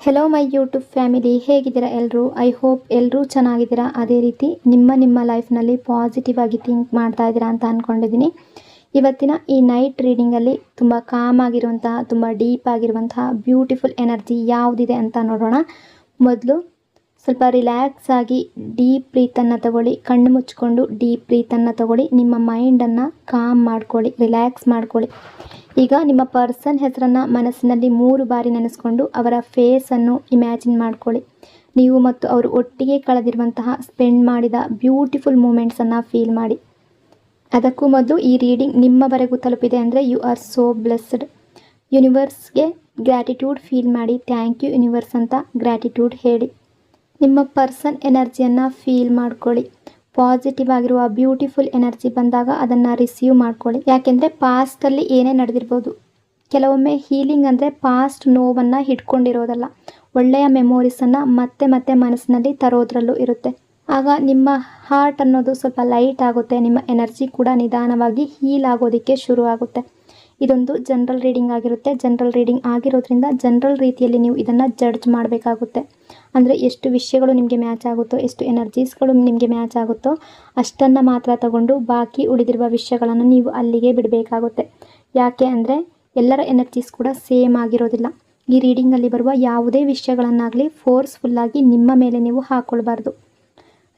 Hello my YouTube family, ಹೇಗಿದ್ದೀರಾ ಎಲ್ಲರೂ? I hope ಎಲ್ಲರೂ ಚೆನ್ನಾಗಿದ್ದೀರಾ. ಅದೇ ರೀತಿ ನಿಮ್ಮ ಲೈಫ್ನಲ್ಲಿ ಪಾಸಿಟಿವ್ ಆಗಿ ಥಿಂಕ್ ಮಾಡ್ತಾ ಇದ್ದೀರಾ ಅಂತ ಅಂದ್ಕೊಂಡಿದ್ದೀನಿ. ಇವತ್ತಿನ ಈ ನೈಟ್ ರೀಡಿಂಗಲ್ಲಿ ತುಂಬ ಕಾಮ್ ಆಗಿರುವಂತಹ, ತುಂಬ ಡೀಪ್ ಆಗಿರುವಂತಹ ಬ್ಯೂಟಿಫುಲ್ ಎನರ್ಜಿ ಯಾವುದಿದೆ ಅಂತ ನೋಡೋಣ. ಮೊದಲು ಸ್ವಲ್ಪ ರಿಲ್ಯಾಕ್ಸ್ ಆಗಿ ಡೀಪ್ ಬ್ರೀತನ್ನು ತಗೊಳ್ಳಿ. ಕಣ್ಣು ಮುಚ್ಕೊಂಡು ಡೀಪ್ ಬ್ರೀತನ್ನು ತಗೊಳ್ಳಿ. ನಿಮ್ಮ ಮೈಂಡನ್ನು ಕಾಮ್ ಮಾಡ್ಕೊಳ್ಳಿ, ರಿಲ್ಯಾಕ್ಸ್ ಮಾಡ್ಕೊಳ್ಳಿ. ಈಗ ನಿಮ್ಮ ಪರ್ಸನ್ ಹೆಸರನ್ನು ಮನಸ್ಸಿನಲ್ಲಿ 3 ಬಾರಿ ನೆನೆಸ್ಕೊಂಡು ಅವರ ಫೇಸನ್ನು ಇಮ್ಯಾಜಿನ್ ಮಾಡ್ಕೊಳ್ಳಿ. ನೀವು ಮತ್ತು ಅವರು ಒಟ್ಟಿಗೆ ಕಳೆದಿರುವಂತಹ ಸ್ಪೆಂಡ್ ಮಾಡಿದ ಬ್ಯೂಟಿಫುಲ್ ಮೂಮೆಂಟ್ಸನ್ನು ಫೀಲ್ ಮಾಡಿ. ಅದಕ್ಕೂ ಮೊದಲು ಈ ರೀಡಿಂಗ್ ನಿಮ್ಮವರೆಗೂ ತಲುಪಿದೆ ಅಂದರೆ ಯು ಆರ್ ಸೋ ಬ್ಲೆಸ್ಡ್. ಯೂನಿವರ್ಸ್ಗೆ ಗ್ರ್ಯಾಟಿಟ್ಯೂಡ್ ಫೀಲ್ ಮಾಡಿ. ಥ್ಯಾಂಕ್ ಯು ಯೂನಿವರ್ಸ್ ಅಂತ ಗ್ರ್ಯಾಟಿಟ್ಯೂಡ್ ಹೇಳಿ. ನಿಮ್ಮ ಪರ್ಸನ್ ಎನರ್ಜಿಯನ್ನು ಫೀಲ್ ಮಾಡ್ಕೊಳ್ಳಿ. ಪಾಸಿಟಿವ್ ಆಗಿರುವ ಬ್ಯೂಟಿಫುಲ್ ಎನರ್ಜಿ ಬಂದಾಗ ಅದನ್ನು ರಿಸೀವ್ ಮಾಡ್ಕೊಳ್ಳಿ. ಯಾಕೆಂದರೆ ಪಾಸ್ಟಲ್ಲಿ ಏನೇ ನಡೆದಿರ್ಬೋದು. ಕೆಲವೊಮ್ಮೆ ಹೀಲಿಂಗ್ ಅಂದರೆ ಪಾಸ್ಟ್ ನೋವನ್ನು ಹಿಡ್ಕೊಂಡಿರೋದಲ್ಲ, ಒಳ್ಳೆಯ ಮೆಮೊರೀಸನ್ನು ಮತ್ತೆ ಮತ್ತೆ ಮನಸ್ಸಿನಲ್ಲಿ ತರೋದ್ರಲ್ಲೂ ಇರುತ್ತೆ. ಆಗ ನಿಮ್ಮ ಹಾರ್ಟ್ ಅನ್ನೋದು ಸ್ವಲ್ಪ ಲೈಟ್ ಆಗುತ್ತೆ. ನಿಮ್ಮ ಎನರ್ಜಿ ಕೂಡ ನಿಧಾನವಾಗಿ ಹೀಲ್ ಆಗೋದಕ್ಕೆ ಶುರು ಆಗುತ್ತೆ. ಇದೊಂದು ಜನರಲ್ ರೀಡಿಂಗ್ ಆಗಿರುತ್ತೆ. ಜನರಲ್ ರೀಡಿಂಗ್ ಆಗಿರೋದ್ರಿಂದ ಜನರಲ್ ರೀತಿಯಲ್ಲಿ ನೀವು ಇದನ್ನು ಜಡ್ಜ್ ಮಾಡಬೇಕಾಗುತ್ತೆ. ಅಂದರೆ ಎಷ್ಟು ವಿಷಯಗಳು ನಿಮಗೆ ಮ್ಯಾಚ್ ಆಗುತ್ತೋ, ಎಷ್ಟು ಎನರ್ಜೀಸ್ಗಳು ನಿಮಗೆ ಮ್ಯಾಚ್ ಆಗುತ್ತೋ ಅಷ್ಟನ್ನು ಮಾತ್ರ ತಗೊಂಡು ಬಾಕಿ ಉಳಿದಿರುವ ವಿಷಯಗಳನ್ನು ನೀವು ಅಲ್ಲಿಗೆ ಬಿಡಬೇಕಾಗುತ್ತೆ. ಯಾಕೆ ಅಂದರೆ ಎಲ್ಲರ ಎನರ್ಜೀಸ್ ಕೂಡ ಸೇಮ್ ಆಗಿರೋದಿಲ್ಲ. ಈ ರೀಡಿಂಗಲ್ಲಿ ಬರುವ ಯಾವುದೇ ವಿಷಯಗಳನ್ನಾಗಲಿ ಫೋರ್ಸ್ಫುಲ್ಲಾಗಿ ನಿಮ್ಮ ಮೇಲೆ ನೀವು ಹಾಕ್ಕೊಳ್ಬಾರ್ದು.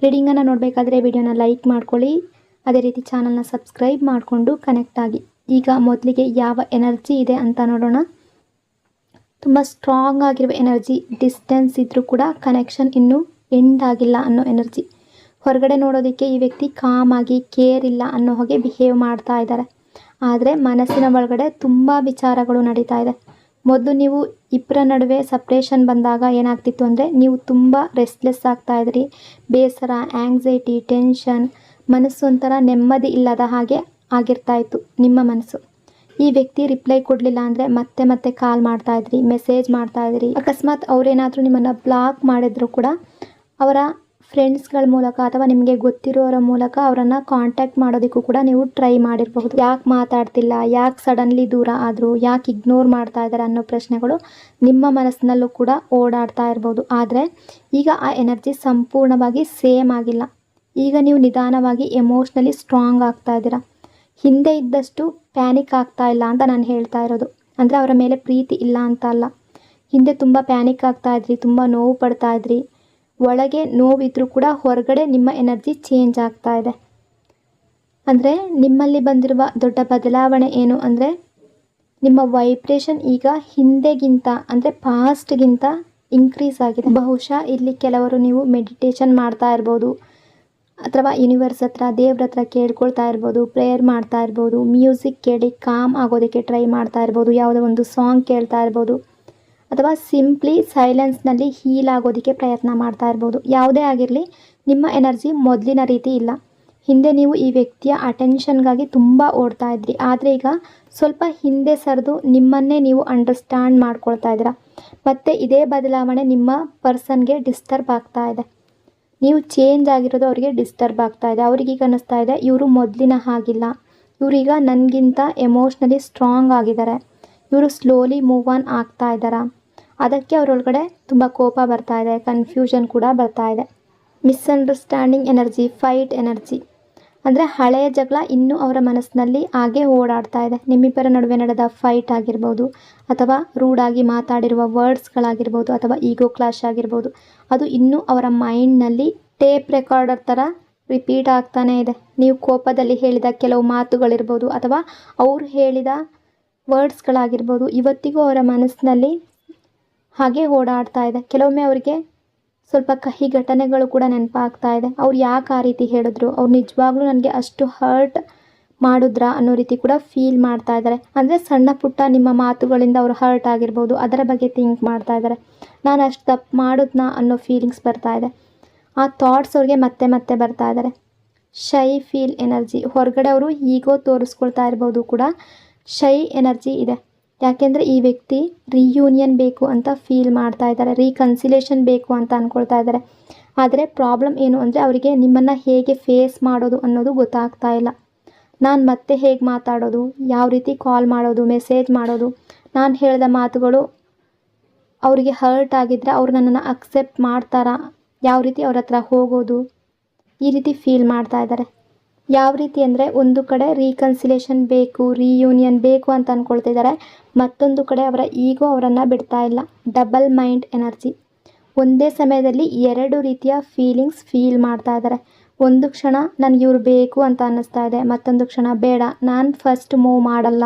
ರೀಡಿಂಗನ್ನು ನೋಡಬೇಕಾದ್ರೆ ವಿಡಿಯೋನ ಲೈಕ್ ಮಾಡ್ಕೊಳ್ಳಿ. ಅದೇ ರೀತಿ ಚಾನಲ್ನ ಸಬ್ಸ್ಕ್ರೈಬ್ ಮಾಡಿಕೊಂಡು ಕನೆಕ್ಟ್ ಆಗಿ. ಈಗ ಮೊದಲಿಗೆ ಯಾವ ಎನರ್ಜಿ ಇದೆ ಅಂತ ನೋಡೋಣ. ತುಂಬ ಸ್ಟ್ರಾಂಗ್ ಆಗಿರುವ ಎನರ್ಜಿ. ಡಿಸ್ಟೆನ್ಸ್ ಇದ್ದರೂ ಕೂಡ ಕನೆಕ್ಷನ್ ಇನ್ನೂ ಎಂಡ್ ಆಗಿಲ್ಲ ಅನ್ನೋ ಎನರ್ಜಿ. ಹೊರಗಡೆ ನೋಡೋದಕ್ಕೆ ಈ ವ್ಯಕ್ತಿ ಕಾಮ್ ಆಗಿ ಕೇರ್ ಇಲ್ಲ ಅನ್ನೋ ಹಾಗೆ ಬಿಹೇವ್ ಮಾಡ್ತಾ ಇದ್ದಾರೆ. ಆದರೆ ಮನಸ್ಸಿನ ಒಳಗಡೆ ತುಂಬ ವಿಚಾರಗಳು ನಡೀತಾ ಇದೆ. ಮೊದಲು ನೀವು ಇಬ್ಬರ ನಡುವೆ ಸಪ್ರೇಷನ್ ಬಂದಾಗ ಏನಾಗ್ತಿತ್ತು ಅಂದರೆ ನೀವು ತುಂಬ ರೆಸ್ಟ್ಲೆಸ್ ಆಗ್ತಾಯಿದ್ರಿ. ಬೇಸರ, ಆ್ಯಂಗ್ಸೈಟಿ, ಟೆನ್ಷನ್, ಮನಸ್ಸು ಒಂಥರ ನೆಮ್ಮದಿ ಇಲ್ಲದ ಹಾಗೆ ಆಗಿರ್ತಾಯಿತ್ತು ನಿಮ್ಮ ಮನಸ್ಸು. ಈ ವ್ಯಕ್ತಿ ರಿಪ್ಲೈ ಕೊಡಲಿಲ್ಲ ಅಂದರೆ ಮತ್ತೆ ಮತ್ತೆ ಕಾಲ್ ಮಾಡ್ತಾಯಿದ್ರಿ, ಮೆಸೇಜ್ ಮಾಡ್ತಾಯಿದ್ರಿ. ಅಕಸ್ಮಾತ್ ಅವರೇನಾದರೂ ನಿಮ್ಮನ್ನು ಬ್ಲಾಕ್ ಮಾಡಿದ್ರು ಕೂಡ ಅವರ ಫ್ರೆಂಡ್ಸ್ಗಳ ಮೂಲಕ ಅಥವಾ ನಿಮಗೆ ಗೊತ್ತಿರೋರ ಮೂಲಕ ಅವರನ್ನು ಕಾಂಟ್ಯಾಕ್ಟ್ ಮಾಡೋದಕ್ಕೂ ಕೂಡ ನೀವು ಟ್ರೈ ಮಾಡಿರಬಹುದು. ಯಾಕೆ ಮಾತಾಡ್ತಿಲ್ಲ, ಯಾಕೆ ಸಡನ್ಲಿ ದೂರ ಆದರು, ಯಾಕೆ ಇಗ್ನೋರ್ ಮಾಡ್ತಾ ಇದ್ದಾರೆ ಅನ್ನೋ ಪ್ರಶ್ನೆಗಳು ನಿಮ್ಮ ಮನಸ್ಸಿನಲ್ಲೂ ಕೂಡ ಓಡಾಡ್ತಾ ಇರ್ಬೋದು. ಆದರೆ ಈಗ ಆ ಎನರ್ಜಿ ಸಂಪೂರ್ಣವಾಗಿ ಸೇಮ್ ಆಗಿಲ್ಲ. ಈಗ ನೀವು ನಿಧಾನವಾಗಿ ಎಮೋಷ್ನಲಿ ಸ್ಟ್ರಾಂಗ್ ಆಗ್ತಾ ಇದ್ದೀರಾ. ಹಿಂದೆ ಇದ್ದಷ್ಟು ಪ್ಯಾನಿಕ್ ಆಗ್ತಾ ಇಲ್ಲ ಅಂತ ನಾನು ಹೇಳ್ತಾ ಇರೋದು. ಅಂದರೆ ಅವರ ಮೇಲೆ ಪ್ರೀತಿ ಇಲ್ಲ ಅಂತ ಅಲ್ಲ. ಹಿಂದೆ ತುಂಬ ಪ್ಯಾನಿಕ್ ಆಗ್ತಾ ಇದ್ರಿ, ತುಂಬ ನೋವು ಪಡ್ತಾ ಇದ್ರಿ. ಒಳಗೆ ನೋವಿದ್ರೂ ಕೂಡ ಹೊರಗಡೆ ನಿಮ್ಮ ಎನರ್ಜಿ ಚೇಂಜ್ ಆಗ್ತಾ ಇದೆ. ಅಂದರೆ ನಿಮ್ಮಲ್ಲಿ ಬಂದಿರುವ ದೊಡ್ಡ ಬದಲಾವಣೆ ಏನು ಅಂದರೆ ನಿಮ್ಮ ವೈಬ್ರೇಷನ್ ಈಗ ಹಿಂದೆಗಿಂತ ಅಂದರೆ ಪಾಸ್ಟ್ಗಿಂತ ಇನ್ಕ್ರೀಸ್ ಆಗಿದೆ. ಬಹುಶಃ ಇಲ್ಲಿ ಕೆಲವರು ನೀವು ಮೆಡಿಟೇಷನ್ ಮಾಡ್ತಾ ಇರ್ಬೋದು, ಅಥವಾ ಯೂನಿವರ್ಸ್ ಹತ್ರ, ದೇವ್ರ ಹತ್ರ ಕೇಳ್ಕೊಳ್ತಾ ಇರ್ಬೋದು, ಪ್ರೇಯರ್ ಮಾಡ್ತಾ ಇರ್ಬೋದು, ಮ್ಯೂಸಿಕ್ ಕೇಳಿ ಕಾಮ್ ಆಗೋದಕ್ಕೆ ಟ್ರೈ ಮಾಡ್ತಾ ಇರ್ಬೋದು, ಯಾವುದೋ ಒಂದು ಸಾಂಗ್ ಕೇಳ್ತಾ ಇರ್ಬೋದು, ಅಥವಾ ಸಿಂಪ್ಲಿ ಸೈಲೆನ್ಸ್ನಲ್ಲಿ ಹೀಲ್ ಆಗೋದಕ್ಕೆ ಪ್ರಯತ್ನ ಮಾಡ್ತಾ ಇರ್ಬೋದು. ಯಾವುದೇ ಆಗಿರಲಿ ನಿಮ್ಮ ಎನರ್ಜಿ ಮೊದಲಿನ ರೀತಿ ಇಲ್ಲ. ಹಿಂದೆ ನೀವು ಈ ವ್ಯಕ್ತಿಯ ಅಟೆನ್ಷನ್ಗಾಗಿ ತುಂಬ ಓಡ್ತಾ ಇದ್ರಿ. ಆದರೆ ಈಗ ಸ್ವಲ್ಪ ಹಿಂದೆ ಸರಿದು ನಿಮ್ಮನ್ನೇ ನೀವು ಅಂಡರ್ಸ್ಟ್ಯಾಂಡ್ ಮಾಡ್ಕೊಳ್ತಾ ಇದ್ದೀರಾ. ಮತ್ತು ಇದೇ ಬದಲಾವಣೆ ನಿಮ್ಮ ಪರ್ಸನ್ಗೆ ಡಿಸ್ಟರ್ಬ್ ಆಗ್ತಾ ಇದೆ. ನೀವು ಚೇಂಜ್ ಆಗಿರೋದು ಅವರಿಗೆ ಡಿಸ್ಟರ್ಬ್ ಆಗ್ತಾ ಇದೆ. ಅವ್ರಿಗೀಗ ಅನ್ನಿಸ್ತಾ ಇದೆ ಇವರು ಮೊದಲಿನ ಹಾಗಿಲ್ಲ, ಇವರೀಗ ನನಗಿಂತ ಎಮೋಷ್ನಲಿ ಸ್ಟ್ರಾಂಗ್ ಆಗಿದ್ದಾರೆ, ಇವರು ಸ್ಲೋಲಿ ಮೂವ್ ಆನ್ ಆಗ್ತಾ ಇದ್ದಾರಾ. ಅದಕ್ಕೆ ಅವರೊಳಗಡೆ ತುಂಬ ಕೋಪ ಬರ್ತಾ ಇದೆ, ಕನ್ಫ್ಯೂಷನ್ ಕೂಡ ಬರ್ತಾ ಇದೆ. Misunderstanding energy, fight energy. ಅಂದರೆ ಹಳೆಯ ಜಗಳ ಇನ್ನೂ ಅವರ ಮನಸ್ಸಿನಲ್ಲಿ ಹಾಗೆ ಓಡಾಡ್ತಾ ಇದೆ. ನಿಮ್ಮಿಬ್ಬರ ನಡುವೆ ನಡೆದ ಫೈಟ್ ಆಗಿರ್ಬೋದು, ಅಥವಾ ರೂಡಾಗಿ ಮಾತಾಡಿರುವ ವರ್ಡ್ಸ್ಗಳಾಗಿರ್ಬೋದು, ಅಥವಾ ಈಗೋ ಕ್ಲಾಶ್ ಆಗಿರ್ಬೋದು, ಅದು ಇನ್ನೂ ಅವರ ಮೈಂಡ್ನಲ್ಲಿ ಟೇಪ್ ರೆಕಾರ್ಡರ್ ಥರ ರಿಪೀಟ್ ಆಗ್ತಾನೇ ಇದೆ. ನೀವು ಕೋಪದಲ್ಲಿ ಹೇಳಿದ ಕೆಲವು ಮಾತುಗಳಿರ್ಬೋದು, ಅಥವಾ ಅವ್ರು ಹೇಳಿದ ವರ್ಡ್ಸ್ಗಳಾಗಿರ್ಬೋದು, ಇವತ್ತಿಗೂ ಅವರ ಮನಸ್ಸಿನಲ್ಲಿ ಹಾಗೆ ಓಡಾಡ್ತಾ ಇದೆ. ಕೆಲವೊಮ್ಮೆ ಅವರಿಗೆ ಸ್ವಲ್ಪ ಕಹಿ ಘಟನೆಗಳು ಕೂಡ ನೆನಪಾಗ್ತಾ ಇದೆ. ಅವ್ರು ಯಾಕೆ ಆ ರೀತಿ ಹೇಳಿದ್ರು, ಅವ್ರು ನಿಜವಾಗ್ಲೂ ನನಗೆ ಅಷ್ಟು ಹರ್ಟ್ ಮಾಡಿದ್ರಾ ಅನ್ನೋ ರೀತಿ ಕೂಡ ಫೀಲ್ ಮಾಡ್ತಾ ಇದ್ದಾರೆ. ಅಂದರೆ ಸಣ್ಣ ಪುಟ್ಟ ನಿಮ್ಮ ಮಾತುಗಳಿಂದ ಅವರು ಹರ್ಟ್ ಆಗಿರ್ಬೋದು, ಅದರ ಬಗ್ಗೆ ಥಿಂಕ್ ಮಾಡ್ತಾ ಇದ್ದಾರೆ. ನಾನು ಅಷ್ಟು ತಪ್ಪು ಮಾಡಿದ್ನಾ ಅನ್ನೋ ಫೀಲಿಂಗ್ಸ್ ಬರ್ತಾ ಇದೆ. ಆ ಥಾಟ್ಸ್ ಅವ್ರಿಗೆ ಮತ್ತೆ ಮತ್ತೆ ಬರ್ತಾ ಇದ್ದಾರೆ. ಶೈ ಫೀಲ್ ಎನರ್ಜಿ. ಹೊರಗಡೆ ಅವರು ಈಗೋ ತೋರಿಸ್ಕೊಳ್ತಾ ಇರ್ಬೋದು ಕೂಡ ಶೈ ಎನರ್ಜಿ ಇದೆ. ಯಾಕೆಂದರೆ ಈ ವ್ಯಕ್ತಿ ರಿಯೂನಿಯನ್ ಬೇಕು ಅಂತ ಫೀಲ್ ಮಾಡ್ತಾ ಇದ್ದಾರೆ, ರೀಕನ್ಸಿಲೇಷನ್ ಬೇಕು ಅಂತ ಅಂದ್ಕೊಳ್ತಾ ಇದ್ದಾರೆ. ಆದರೆ ಪ್ರಾಬ್ಲಮ್ ಏನು ಅಂದರೆ ಅವರಿಗೆ ನಿಮ್ಮನ್ನು ಹೇಗೆ ಫೇಸ್ ಮಾಡೋದು ಅನ್ನೋದು ಗೊತ್ತಾಗ್ತಾ ಇಲ್ಲ. ನಾನು ಮತ್ತೆ ಹೇಗೆ ಮಾತಾಡೋದು, ಯಾವ ರೀತಿ ಕಾಲ್ ಮಾಡೋದು, ಮೆಸೇಜ್ ಮಾಡೋದು, ನಾನು ಹೇಳಿದ ಮಾತುಗಳು ಅವರಿಗೆ ಹರ್ಟ್ ಆಗಿದ್ದರೆ ಅವ್ರು ನನ್ನನ್ನು ಅಕ್ಸೆಪ್ಟ್ ಮಾಡ್ತಾರಾ, ಯಾವ ರೀತಿ ಅವ್ರ ಹತ್ರ ಹೋಗೋದು, ಈ ರೀತಿ ಫೀಲ್ ಮಾಡ್ತಾ ಇದ್ದಾರೆ. ಯಾವ ರೀತಿ ಅಂದರೆ ಒಂದು ಕಡೆ ರೀಕನ್ಸಿಲೇಷನ್ ಬೇಕು, ರೀಯೂನಿಯನ್ ಬೇಕು ಅಂತ ಅಂದ್ಕೊಳ್ತಿದ್ದಾರೆ, ಮತ್ತೊಂದು ಕಡೆ ಅವರ ಈಗೋ ಅವರನ್ನು ಬಿಡ್ತಾ ಇಲ್ಲ. Double mind energy. ಒಂದೇ ಸಮಯದಲ್ಲಿ ಎರಡು ರೀತಿಯ ಫೀಲಿಂಗ್ಸ್ ಫೀಲ್ ಮಾಡ್ತಾ ಇದ್ದಾರೆ. ಒಂದು ಕ್ಷಣ ನನಗೆ ಇವ್ರು ಬೇಕು ಅಂತ ಅನ್ನಿಸ್ತಾ ಇದೆ, ಮತ್ತೊಂದು ಕ್ಷಣ ಬೇಡ, ನಾನು ಫಸ್ಟ್ ಮೂವ್ ಮಾಡಲ್ಲ,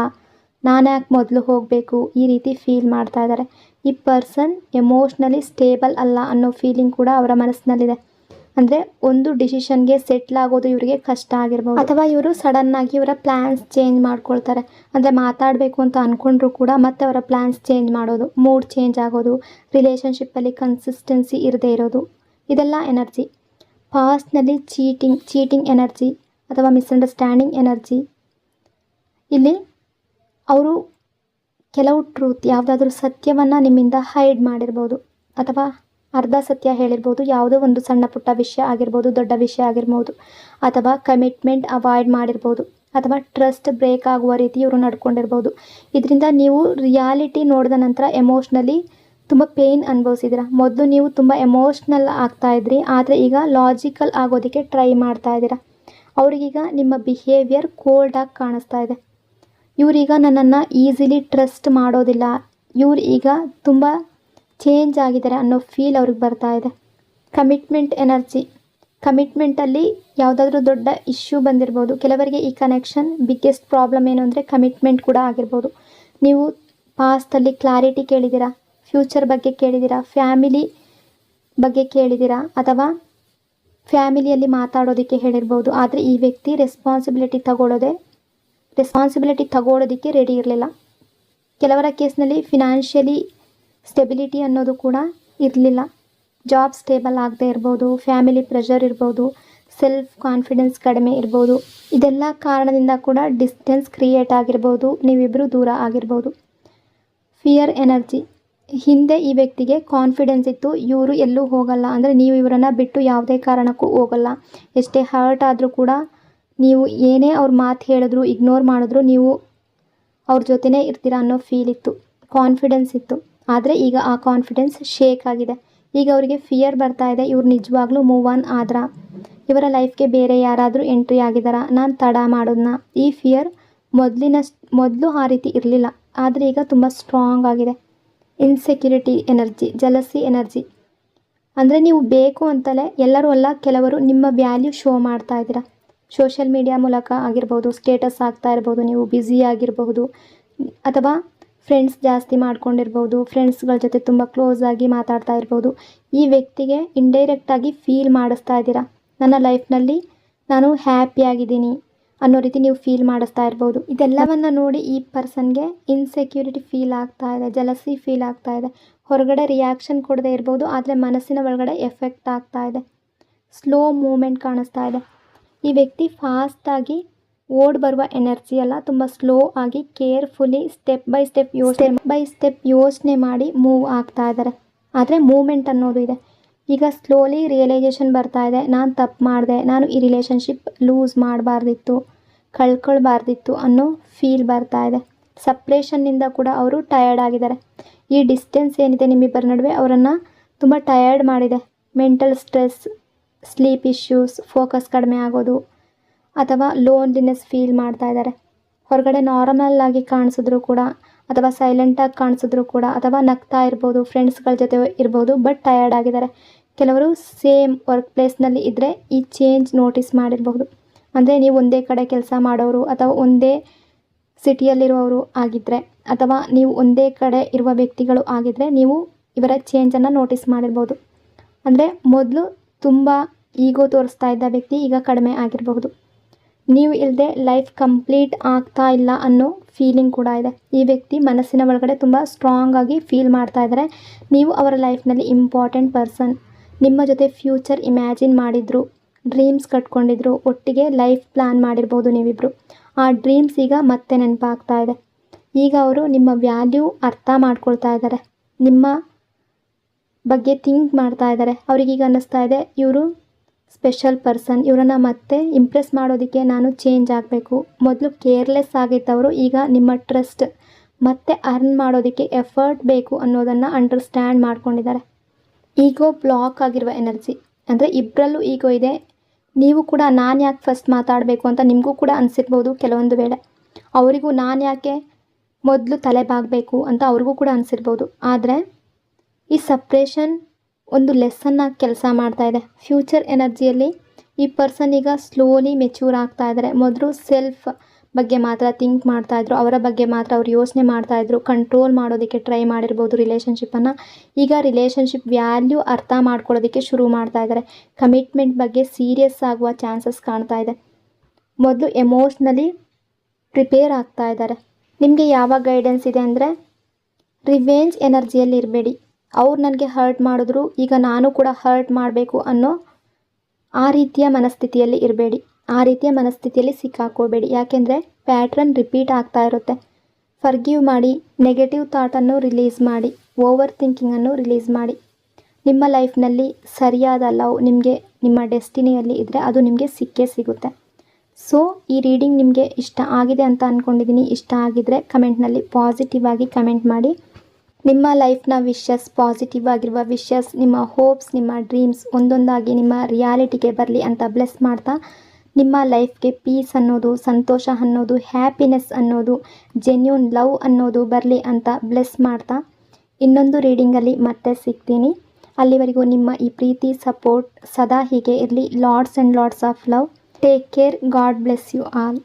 ನಾನು ಯಾಕೆ ಮೊದಲು ಹೋಗಬೇಕು, ಈ ರೀತಿ ಫೀಲ್ ಮಾಡ್ತಾ ಇದ್ದಾರೆ. ಈ ಪರ್ಸನ್ ಎಮೋಷ್ನಲಿ ಸ್ಟೇಬಲ್ ಅಲ್ಲ ಅನ್ನೋ ಫೀಲಿಂಗ್ ಕೂಡ ಅವರ ಮನಸ್ಸಿನಲ್ಲಿದೆ. ಅಂದರೆ ಒಂದು ಡಿಸಿಷನ್ಗೆ ಸೆಟ್ಲ್ ಆಗೋದು ಇವರಿಗೆ ಕಷ್ಟ ಆಗಿರ್ಬೋದು, ಅಥವಾ ಇವರು ಸಡನ್ನಾಗಿ ಇವರ ಪ್ಲ್ಯಾನ್ಸ್ ಚೇಂಜ್ ಮಾಡ್ಕೊಳ್ತಾರೆ. ಅಂದರೆ ಮಾತಾಡಬೇಕು ಅಂತ ಅಂದ್ಕೊಂಡ್ರು ಕೂಡ ಮತ್ತೆ ಅವರ ಪ್ಲ್ಯಾನ್ಸ್ ಚೇಂಜ್ ಮಾಡೋದು, ಮೂಡ್ ಚೇಂಜ್ ಆಗೋದು, ರಿಲೇಷನ್ಶಿಪ್ಪಲ್ಲಿ ಕನ್ಸಿಸ್ಟೆನ್ಸಿ ಇರದೇ ಇರೋದು, ಇದೆಲ್ಲ ಎನರ್ಜಿ. ಪಾಸ್ಟ್ನಲ್ಲಿ ಚೀಟಿಂಗ್ ಎನರ್ಜಿ ಅಥವಾ ಮಿಸ್ಅಂಡರ್ಸ್ಟ್ಯಾಂಡಿಂಗ್ ಎನರ್ಜಿ. ಇಲ್ಲಿ ಅವರು ಕೆಲವು ಟ್ರೂತ್, ಯಾವುದಾದ್ರೂ ಸತ್ಯವನ್ನು ನಿಮ್ಮಿಂದ ಹೈಡ್ ಮಾಡಿರ್ಬೋದು, ಅಥವಾ ಅರ್ಧ ಸತ್ಯ ಹೇಳಿರ್ಬೋದು. ಯಾವುದೋ ಒಂದು ಸಣ್ಣ ಪುಟ್ಟ ವಿಷಯ ಆಗಿರ್ಬೋದು, ದೊಡ್ಡ ವಿಷಯ ಆಗಿರ್ಬೋದು, ಅಥವಾ ಕಮಿಟ್ಮೆಂಟ್ ಅವಾಯ್ಡ್ ಮಾಡಿರ್ಬೋದು, ಅಥವಾ ಟ್ರಸ್ಟ್ ಬ್ರೇಕ್ ಆಗುವ ರೀತಿ ಇವರು ನಡ್ಕೊಂಡಿರ್ಬೋದು. ಇದರಿಂದ ನೀವು ರಿಯಾಲಿಟಿ ನೋಡಿದ ನಂತರ ಎಮೋಷ್ನಲಿ ತುಂಬ ಪೇಯ್ನ್ ಅನುಭವಿಸಿದ್ದೀರ. ಮೊದಲು ನೀವು ತುಂಬ ಎಮೋಷ್ನಲ್ ಆಗ್ತಾಯಿದ್ರಿ, ಆದರೆ ಈಗ ಲಾಜಿಕಲ್ ಆಗೋದಕ್ಕೆ ಟ್ರೈ ಮಾಡ್ತಾ ಇದ್ದೀರಾ. ಅವ್ರಿಗೀಗ ನಿಮ್ಮ ಬಿಹೇವಿಯರ್ ಕೋಲ್ಡಾಗಿ ಕಾಣಿಸ್ತಾ ಇದೆ. ಇವರೀಗ ನನ್ನನ್ನು ಈಸಿಲಿ ಟ್ರಸ್ಟ್ ಮಾಡೋದಿಲ್ಲ, ಇವ್ರು ಈಗ ತುಂಬ ಚೇಂಜ್ ಆಗಿದ್ದಾರೆ ಅನ್ನೋ ಫೀಲ್ ಅವ್ರಿಗೆ ಬರ್ತಾ ಇದೆ. Commitment energy. ಕಮಿಟ್ಮೆಂಟಲ್ಲಿ ಯಾವುದಾದ್ರೂ ದೊಡ್ಡ ಇಶ್ಯೂ ಬಂದಿರ್ಬೋದು. ಕೆಲವರಿಗೆ ಈ ಕನೆಕ್ಷನ್ ಬಿಗ್ಗೆಸ್ಟ್ ಪ್ರಾಬ್ಲಮ್ ಏನು ಅಂದರೆ ಕಮಿಟ್ಮೆಂಟ್ ಕೂಡ ಆಗಿರ್ಬೋದು. ನೀವು ಪಾಸ್ಟಲ್ಲಿ ಕ್ಲಾರಿಟಿ ಕೇಳಿದ್ದೀರಾ, ಫ್ಯೂಚರ್ ಬಗ್ಗೆ ಕೇಳಿದ್ದೀರಾ, ಫ್ಯಾಮಿಲಿ ಬಗ್ಗೆ ಕೇಳಿದ್ದೀರಾ, ಅಥವಾ ಫ್ಯಾಮಿಲಿಯಲ್ಲಿ ಮಾತಾಡೋದಕ್ಕೆ ಹೇಳಿರ್ಬೋದು. ಆದರೆ ಈ ವ್ಯಕ್ತಿ ರೆಸ್ಪಾನ್ಸಿಬಿಲಿಟಿ ತಗೊಳ್ಳೋದಕ್ಕೆ ರೆಡಿ ಇರಲಿಲ್ಲ. ಕೆಲವರ ಕೇಸ್ನಲ್ಲಿ ಫಿನಾನ್ಷಿಯಲಿ ಸ್ಟೆಬಿಲಿಟಿ ಅನ್ನೋದು ಕೂಡ ಇರಲಿಲ್ಲ. ಜಾಬ್ ಸ್ಟೇಬಲ್ ಆಗದೆ ಇರ್ಬೋದು, ಫ್ಯಾಮಿಲಿ ಪ್ರೆಷರ್ ಇರ್ಬೋದು, ಸೆಲ್ಫ್ ಕಾನ್ಫಿಡೆನ್ಸ್ ಕಡಿಮೆ ಇರ್ಬೋದು. ಇದೆಲ್ಲ ಕಾರಣದಿಂದ ಕೂಡ ಡಿಸ್ಟೆನ್ಸ್ ಕ್ರಿಯೇಟ್ ಆಗಿರ್ಬೋದು, ನೀವಿಬ್ಬರು ದೂರ ಆಗಿರ್ಬೋದು. Fear energy. ಹಿಂದೆ ಈ ವ್ಯಕ್ತಿಗೆ ಕಾನ್ಫಿಡೆನ್ಸ್ ಇತ್ತು, ಇವರು ಎಲ್ಲೂ ಹೋಗಲ್ಲ, ಅಂದರೆ ನೀವು ಇವರನ್ನು ಬಿಟ್ಟು ಯಾವುದೇ ಕಾರಣಕ್ಕೂ ಹೋಗಲ್ಲ, ಎಷ್ಟೇ ಹರ್ಟ್ ಆದರೂ ಕೂಡ ನೀವು ಏನೇ ಅವ್ರ ಮಾತು ಹೇಳಿದ್ರು, ಇಗ್ನೋರ್ ಮಾಡಿದ್ರು ನೀವು ಅವ್ರ ಜೊತೆನೇ ಇರ್ತೀರ ಅನ್ನೋ ಫೀಲ್ ಇತ್ತು, ಕಾನ್ಫಿಡೆನ್ಸ್ ಇತ್ತು. ಆದರೆ ಈಗ ಆ ಕಾನ್ಫಿಡೆನ್ಸ್ ಶೇಕ್ ಆಗಿದೆ. ಈಗ ಅವರಿಗೆ ಫಿಯರ್ ಬರ್ತಾ ಇದೆ, ಇವ್ರು ನಿಜವಾಗ್ಲೂ ಮೂವ್ ಆನ್ ಆದ್ರ, ಇವರ ಲೈಫ್ಗೆ ಬೇರೆ ಯಾರಾದರೂ ಎಂಟ್ರಿ ಆಗಿದಾರಾ, ನಾನು ತಡ ಮಾಡೋದನ್ನ. ಈ ಫಿಯರ್ ಮೊದಲು ಆ ರೀತಿ ಇರಲಿಲ್ಲ, ಆದರೆ ಈಗ ತುಂಬ ಸ್ಟ್ರಾಂಗ್ ಆಗಿದೆ. Insecurity energy. Jealousy energy. ಅಂದರೆ ನೀವು ಬೇಕು ಅಂತಲೇ ಎಲ್ಲರೂ ಅಲ್ಲ, ಕೆಲವರು ನಿಮ್ಮ ವ್ಯಾಲ್ಯೂ ಶೋ ಮಾಡ್ತಾ ಇದ್ದೀರಾ. ಸೋಷಿಯಲ್ ಮೀಡಿಯಾ ಮೂಲಕ ಆಗಿರ್ಬೋದು, ಸ್ಟೇಟಸ್ ಆಗ್ತಾ ಇರ್ಬೋದು, ನೀವು ಬ್ಯುಸಿ ಆಗಿರಬಹುದು, ಅಥವಾ ಫ್ರೆಂಡ್ಸ್ ಜಾಸ್ತಿ ಮಾಡ್ಕೊಂಡಿರ್ಬೋದು, ಫ್ರೆಂಡ್ಸ್ಗಳ ಜೊತೆ ತುಂಬ ಕ್ಲೋಸ್ ಆಗಿ ಮಾತಾಡ್ತಾ ಇರ್ಬೋದು. ಈ ವ್ಯಕ್ತಿಗೆ ಇಂಡೈರೆಕ್ಟಾಗಿ ಫೀಲ್ ಮಾಡಿಸ್ತಾ ಇದ್ದೀರಾ, ನನ್ನ ಲೈಫ್ನಲ್ಲಿ ನಾನು ಹ್ಯಾಪಿಯಾಗಿದ್ದೀನಿ ಅನ್ನೋ ರೀತಿ ನೀವು ಫೀಲ್ ಮಾಡಿಸ್ತಾ ಇರ್ಬೋದು. ಇದೆಲ್ಲವನ್ನು ನೋಡಿ ಈ ಪರ್ಸನ್ಗೆ ಇನ್ಸೆಕ್ಯೂರಿಟಿ ಫೀಲ್ ಆಗ್ತಾ ಇದೆ, ಜಲಸಿ ಫೀಲ್ ಆಗ್ತಾ ಇದೆ. ಹೊರಗಡೆ ರಿಯಾಕ್ಷನ್ ಕೊಡದೇ ಇರ್ಬೋದು, ಆದರೆ ಮನಸ್ಸಿನ ಒಳಗಡೆ ಎಫೆಕ್ಟ್ ಆಗ್ತಾ ಇದೆ. ಸ್ಲೋ ಮೂಮೆಂಟ್ ಕಾಣಿಸ್ತಾ ಇದೆ. ಈ ವ್ಯಕ್ತಿ ಫಾಸ್ಟಾಗಿ ಓಡ್ ಬರುವ ಎನರ್ಜಿ ಅಲ್ಲ, ತುಂಬ ಸ್ಲೋ ಆಗಿ ಕೇರ್ಫುಲಿ ಸ್ಟೆಪ್ ಬೈ ಸ್ಟೆಪ್ ಯೋಚನೆ ಮಾಡಿ ಮೂವ್ ಆಗ್ತಾ ಇದ್ದಾರೆ. ಆದರೆ ಮೂಮೆಂಟ್ ಅನ್ನೋದು ಇದೆ. ಈಗ ಸ್ಲೋಲಿ ರಿಯಲೈಸೇಷನ್ ಬರ್ತಾ ಇದೆ, ನಾನು ತಪ್ಪು ಮಾಡಿದೆ, ನಾನು ಈ ರಿಲೇಷನ್ಶಿಪ್ ಲೂಸ್ ಮಾಡಬಾರ್ದಿತ್ತು, ಕಳ್ಕೊಳ್ಬಾರ್ದಿತ್ತು ಅನ್ನೋ ಫೀಲ್ ಬರ್ತಾ ಇದೆ. ಸಪ್ರೇಷನ್ನಿಂದ ಕೂಡ ಅವರು ಟಯರ್ಡ್ ಆಗಿದ್ದಾರೆ. ಈ ಡಿಸ್ಟೆನ್ಸ್ ಏನಿದೆ ನಿಮ್ಮಿಬ್ಬರ ನಡುವೆ ಅವರನ್ನು ತುಂಬ ಟಯರ್ಡ್ ಮಾಡಿದೆ. Mental stress, sleep issues, focus ಕಡಿಮೆ ಆಗೋದು, ಅಥವಾ ಲೋನ್ಲಿನೆಸ್ ಫೀಲ್ ಮಾಡ್ತಾ ಇದ್ದಾರೆ. ಹೊರಗಡೆ ನಾರ್ಮಲ್ ಆಗಿ ಕಾಣಿಸಿದ್ರು ಕೂಡ, ಅಥವಾ ಸೈಲೆಂಟಾಗಿ ಕಾಣಿಸಿದ್ರು ಕೂಡ, ಅಥವಾ ನಗ್ತಾ ಇರ್ಬೋದು, ಫ್ರೆಂಡ್ಸ್ಗಳ ಜೊತೆ ಇರ್ಬೋದು, ಬಟ್ ಟಯರ್ಡ್ ಆಗಿದ್ದಾರೆ. ಕೆಲವರು ಸೇಮ್ ವರ್ಕ್ ಪ್ಲೇಸ್ನಲ್ಲಿ ಇದ್ದರೆ ಈ ಚೇಂಜ್ ನೋಟಿಸ್ ಮಾಡಿರಬಹುದು. ಅಂದರೆ ನೀವು ಒಂದೇ ಕಡೆ ಕೆಲಸ ಮಾಡೋರು, ಅಥವಾ ಒಂದೇ ಸಿಟಿಯಲ್ಲಿರುವವರು ಆಗಿದ್ದರೆ, ಅಥವಾ ನೀವು ಒಂದೇ ಕಡೆ ಇರುವ ವ್ಯಕ್ತಿಗಳು ಆಗಿದ್ದರೆ ನೀವು ಇವರ ಚೇಂಜನ್ನು ನೋಟಿಸ್ ಮಾಡಿರ್ಬೋದು. ಅಂದರೆ ಮೊದಲು ತುಂಬ ಈಗೋ ತೋರಿಸ್ತಾ ಇದ್ದ ವ್ಯಕ್ತಿ ಈಗ ಕಡಿಮೆ ಆಗಿರಬಹುದು. ನೀವು ಇಲ್ಲದೆ ಲೈಫ್ ಕಂಪ್ಲೀಟ್ ಆಗ್ತಾ ಇಲ್ಲ ಅನ್ನೋ ಫೀಲಿಂಗ್ ಕೂಡ ಇದೆ. ಈ ವ್ಯಕ್ತಿ ಮನಸ್ಸಿನ ಒಳಗಡೆ ತುಂಬ ಸ್ಟ್ರಾಂಗ್ ಆಗಿ ಫೀಲ್ ಮಾಡ್ತಾ ಇದ್ದಾರೆ. ನೀವು ಅವರ ಲೈಫ್ನಲ್ಲಿ ಇಂಪಾರ್ಟೆಂಟ್ ಪರ್ಸನ್. ನಿಮ್ಮ ಜೊತೆ ಫ್ಯೂಚರ್ ಇಮ್ಯಾಜಿನ್ ಮಾಡಿದ್ರು, ಡ್ರೀಮ್ಸ್ ಕಟ್ಕೊಂಡಿದ್ರು, ಒಟ್ಟಿಗೆ ಲೈಫ್ ಪ್ಲ್ಯಾನ್ ಮಾಡಿರ್ಬೋದು ನೀವಿಬ್ಬರು. ಆ ಡ್ರೀಮ್ಸ್ ಈಗ ಮತ್ತೆ ನೆನಪಾಗ್ತಾ ಇದೆ. ಈಗ ಅವರು ನಿಮ್ಮ ವ್ಯಾಲ್ಯೂ ಅರ್ಥ ಮಾಡ್ಕೊಳ್ತಾ ಇದ್ದಾರೆ, ನಿಮ್ಮ ಬಗ್ಗೆ ಥಿಂಕ್ ಮಾಡ್ತಾ ಇದ್ದಾರೆ. ಅವ್ರಿಗೀಗ ಅನ್ನಿಸ್ತಾ ಇದೆ ಇವರು ಸ್ಪೆಷಲ್ ಪರ್ಸನ್, ಇವರನ್ನು ಮತ್ತೆ ಇಂಪ್ರೆಸ್ ಮಾಡೋದಕ್ಕೆ ನಾನು ಚೇಂಜ್ ಆಗಬೇಕು. ಮೊದಲು ಕೇರ್ಲೆಸ್ ಆಗಿದ್ದವರು ಈಗ ನಿಮ್ಮ ಟ್ರಸ್ಟ್ ಮತ್ತೆ ಅರ್ನ್ ಮಾಡೋದಕ್ಕೆ ಎಫರ್ಟ್ ಬೇಕು ಅನ್ನೋದನ್ನು ಅಂಡರ್ಸ್ಟ್ಯಾಂಡ್ ಮಾಡ್ಕೊಂಡಿದ್ದಾರೆ. ಈಗೋ ಬ್ಲಾಕ್ ಆಗಿರುವ ಎನರ್ಜಿ, ಅಂದರೆ ಇಬ್ಬರಲ್ಲೂ ಈಗೋ ಇದೆ. ನೀವು ಕೂಡ ನಾನು ಯಾಕೆ ಫಸ್ಟ್ ಮಾತಾಡಬೇಕು ಅಂತ ನಿಮಗೂ ಕೂಡ ಅನಿಸಿರ್ಬೋದು ಕೆಲವೊಂದು ವೇಳೆ. ಅವರಿಗೂ ನಾನು ಯಾಕೆ ಮೊದಲು ತಲೆ ಬಾಗಬೇಕು ಅಂತ ಅವ್ರಿಗೂ ಕೂಡ ಅನಿಸಿರ್ಬೋದು. ಆದರೆ ಈ ಸಪ್ರೇಷನ್ ಒಂದು ಲೆಸನ್ನಾಗಿ ಕೆಲಸ ಮಾಡ್ತಾ ಇದೆ. ಫ್ಯೂಚರ್ ಎನರ್ಜಿಯಲ್ಲಿ ಈ ಪರ್ಸನ್ ಈಗ ಸ್ಲೋಲಿ ಮೆಚ್ಯೂರ್ ಆಗ್ತಾ ಇದ್ದಾರೆ. ಮೊದಲು ಸೆಲ್ಫ್ ಬಗ್ಗೆ ಮಾತ್ರ ಥಿಂಕ್ ಮಾಡ್ತಾಯಿದ್ರು, ಅವರ ಬಗ್ಗೆ ಮಾತ್ರ ಅವ್ರು ಯೋಚನೆ ಮಾಡ್ತಾಯಿದ್ರು, ಕಂಟ್ರೋಲ್ ಮಾಡೋದಕ್ಕೆ ಟ್ರೈ ಮಾಡಿರ್ಬೋದು ರಿಲೇಷನ್ಶಿಪ್ಪನ್ನು. ಈಗ ರಿಲೇಷನ್ಶಿಪ್ ವ್ಯಾಲ್ಯೂ ಅರ್ಥ ಮಾಡ್ಕೊಳ್ಳೋದಕ್ಕೆ ಶುರು ಮಾಡ್ತಾ ಇದ್ದಾರೆ. ಕಮಿಟ್ಮೆಂಟ್ ಬಗ್ಗೆ ಸೀರಿಯಸ್ ಆಗುವ ಚಾನ್ಸಸ್ ಕಾಣ್ತಾ ಇದೆ. ಮೊದಲು ಎಮೋಷ್ನಲಿ ಪ್ರಿಪೇರ್ ಆಗ್ತಾ ಇದ್ದಾರೆ. ನಿಮಗೆ ಯಾವ ಗೈಡೆನ್ಸ್ ಇದೆ ಅಂದರೆ, ರಿವೆಂಜ್ ಎನರ್ಜಿಯಲ್ಲಿ ಇರಬೇಡಿ. ಅವ್ರು ನನಗೆ ಹರ್ಟ್ ಮಾಡಿದ್ರು, ಈಗ ನಾನು ಕೂಡ ಹರ್ಟ್ ಮಾಡಬೇಕು ಅನ್ನೋ ಆ ರೀತಿಯ ಮನಸ್ಥಿತಿಯಲ್ಲಿ ಇರಬೇಡಿ. ಆ ರೀತಿಯ ಮನಸ್ಥಿತಿಯಲ್ಲಿ ಸಿಕ್ಕಾಕೋಬೇಡಿ. ಯಾಕೆಂದರೆ ಪ್ಯಾಟ್ರನ್ ರಿಪೀಟ್ ಆಗ್ತಾ ಇರುತ್ತೆ. ಫರ್ಗಿವ್ ಮಾಡಿ, ನೆಗೆಟಿವ್ ಥಾಟನ್ನು ರಿಲೀಸ್ ಮಾಡಿ, ಓವರ್ ಥಿಂಕಿಂಗನ್ನು ರಿಲೀಸ್ ಮಾಡಿ. ನಿಮ್ಮ ಲೈಫ್ನಲ್ಲಿ ಸರಿಯಾದ ಲವ್ ನಿಮಗೆ ನಿಮ್ಮ ಡೆಸ್ಟಿನಿಯಲ್ಲಿ ಇದ್ದರೆ ಅದು ನಿಮಗೆ ಸಿಕ್ಕೇ ಸಿಗುತ್ತೆ. ಸೊ ಈ ರೀಡಿಂಗ್ ನಿಮಗೆ ಇಷ್ಟ ಆಗಿದೆ ಅಂತ ಅಂದ್ಕೊಂಡಿದ್ದೀನಿ. ಇಷ್ಟ ಆಗಿದ್ದರೆ ಕಮೆಂಟ್ನಲ್ಲಿ ಪಾಸಿಟಿವ್ ಆಗಿ ಕಮೆಂಟ್ ಮಾಡಿ. ನಿಮ್ಮ ಲೈಫ್ನ ವಿಶಸ್, ಪಾಸಿಟಿವ್ ಆಗಿರುವ ವಿಶಸ್, ನಿಮ್ಮ ಹೋಪ್ಸ್, ನಿಮ್ಮ ಡ್ರೀಮ್ಸ್ ಒಂದೊಂದಾಗಿ ನಿಮ್ಮ ರಿಯಾಲಿಟಿಗೆ ಬರಲಿ ಅಂತ ಬ್ಲೆಸ್ ಮಾಡ್ತಾ, ನಿಮ್ಮ ಲೈಫ್ಗೆ ಪೀಸ್ ಅನ್ನೋದು, ಸಂತೋಷ ಅನ್ನೋದು, ಹ್ಯಾಪಿನೆಸ್ ಅನ್ನೋದು, ಜೆನ್ಯೂನ್ ಲವ್ ಅನ್ನೋದು ಬರಲಿ ಅಂತ ಬ್ಲೆಸ್ ಮಾಡ್ತಾ ಇನ್ನೊಂದು ರೀಡಿಂಗಲ್ಲಿ ಮತ್ತೆ ಸಿಗ್ತೀನಿ. ಅಲ್ಲಿವರೆಗೂ ನಿಮ್ಮ ಈ ಪ್ರೀತಿ, ಸಪೋರ್ಟ್ ಸದಾ ಹೀಗೆ ಇರಲಿ. Lots and lots of love. Take care. God bless you all.